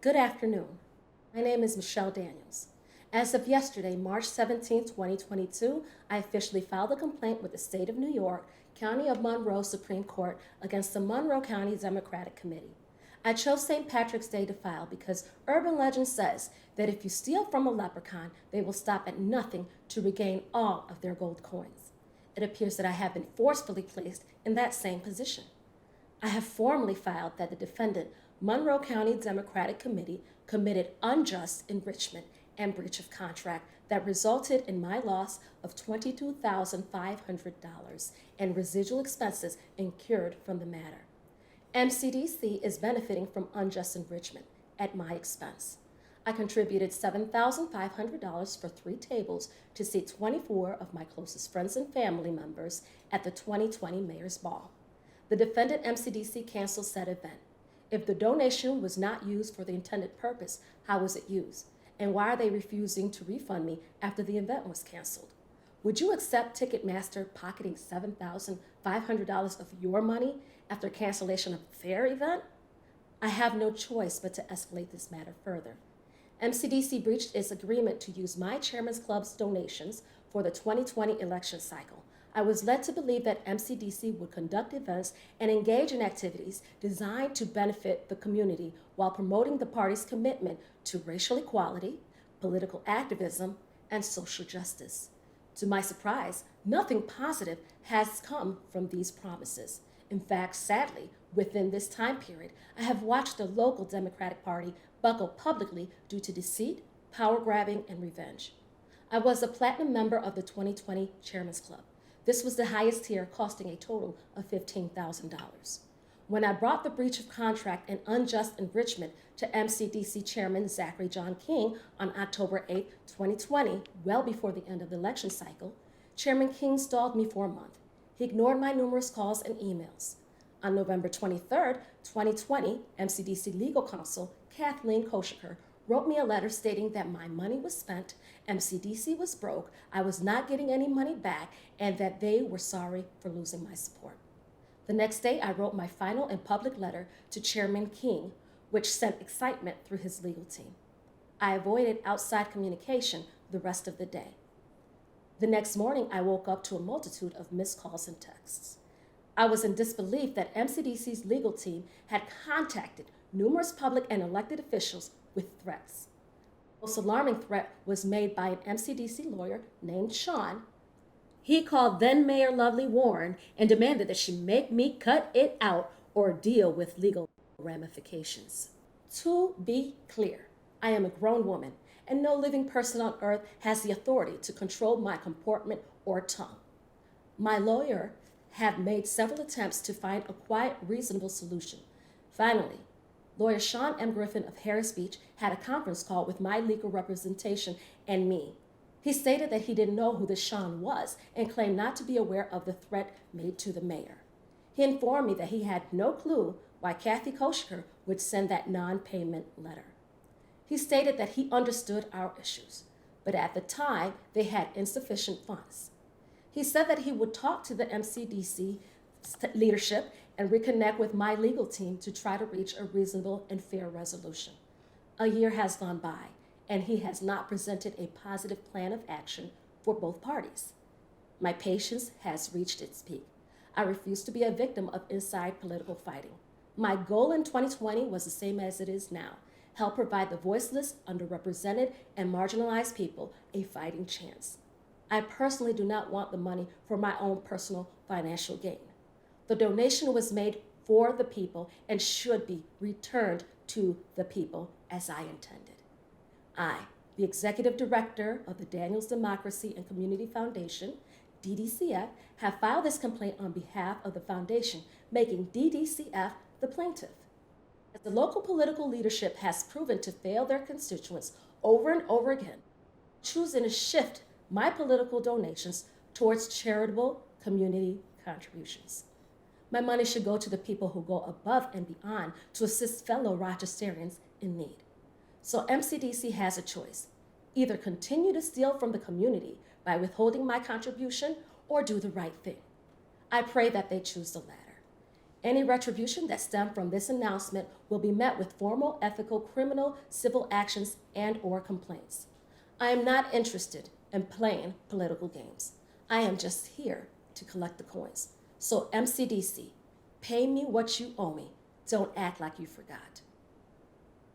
Good afternoon. My name is Michelle Daniels. As of yesterday, March 17, 2022, I officially filed a complaint with the State of New York, County of Monroe Supreme Court against the Monroe County Democratic Committee. I chose St. Patrick's Day to file because urban legend says that if you steal from a leprechaun, they will stop at nothing to regain all of their gold coins. It appears that I have been forcefully placed in that same position. I have formally filed that the defendant, Monroe County Democratic Committee, committed unjust enrichment and breach of contract that resulted in my loss of $22,500 and residual expenses incurred from the matter. MCDC is benefiting from unjust enrichment at my expense. I contributed $7,500 for 3 tables to seat 24 of my closest friends and family members at the 2020 Mayor's Ball. The defendant MCDC canceled said event. If the donation was not used for the intended purpose, how was it used? And why are they refusing to refund me after the event was canceled? Would you accept Ticketmaster pocketing $7,500 of your money after cancellation of their event? I have no choice but to escalate this matter further. MCDC breached its agreement to use my Chairman's Club's donations for the 2020 election cycle. I was led to believe that MCDC would conduct events and engage in activities designed to benefit the community while promoting the party's commitment to racial equality, political activism, and social justice. To my surprise, nothing positive has come from these promises. In fact, sadly, within this time period, I have watched the local Democratic Party buckle publicly due to deceit, power grabbing, and revenge. I was a platinum member of the 2020 Chairman's Club. This was the highest tier, costing a total of $15,000. When I brought the breach of contract and unjust enrichment to MCDC Chairman Zachary John King on October 8, 2020, well before the end of the election cycle, Chairman King stalled me for a month. He ignored my numerous calls and emails. On November 23, 2020, MCDC legal counsel Kathleen Koshiker wrote me a letter stating that my money was spent, MCDC was broke, I was not getting any money back, and that they were sorry for losing my support. The next day, I wrote my final and public letter to Chairman King, which sent excitement through his legal team. I avoided outside communication the rest of the day. The next morning, I woke up to a multitude of missed calls and texts. I was in disbelief that MCDC's legal team had contacted numerous public and elected officials with threats. The most alarming threat was made by an MCDC lawyer named Sean. He called then Mayor Lovely Warren and demanded that she make me cut it out or deal with legal ramifications. To be clear, I am a grown woman, and no living person on earth has the authority to control my comportment or tongue. My lawyer have made several attempts to find a quiet, reasonable solution. Finally, lawyer Sean M. Griffin of Harris Beach had a conference call with my legal representation and me. He stated that he didn't know who this Sean was and claimed not to be aware of the threat made to the mayor. He informed me that he had no clue why Kathy Koshiker would send that non-payment letter. He stated that he understood our issues, but at the time they had insufficient funds. He said that he would talk to the MCDC leadership and reconnect with my legal team to try to reach a reasonable and fair resolution. A year has gone by, and he has not presented a positive plan of action for both parties. My patience has reached its peak. I refuse to be a victim of inside political fighting. My goal in 2020 was the same as it is now: help provide the voiceless, underrepresented, and marginalized people a fighting chance. I personally do not want the money for my own personal financial gain. The donation was made for the people and should be returned to the people as I intended. I, the Executive Director of the Daniels Democracy and Community Foundation, DDCF, have filed this complaint on behalf of the foundation, making DDCF the plaintiff. As the local political leadership has proven to fail their constituents over and over again, choosing to shift my political donations towards charitable community contributions. My money should go to the people who go above and beyond to assist fellow Rochesterians in need. So MCDC has a choice: either continue to steal from the community by withholding my contribution or do the right thing. I pray that they choose the latter. Any retribution that stem from this announcement will be met with formal, ethical, criminal, civil actions and/or complaints. I am not interested in playing political games. I am just here to collect the coins. So MCDC, pay me what you owe me. Don't act like you forgot.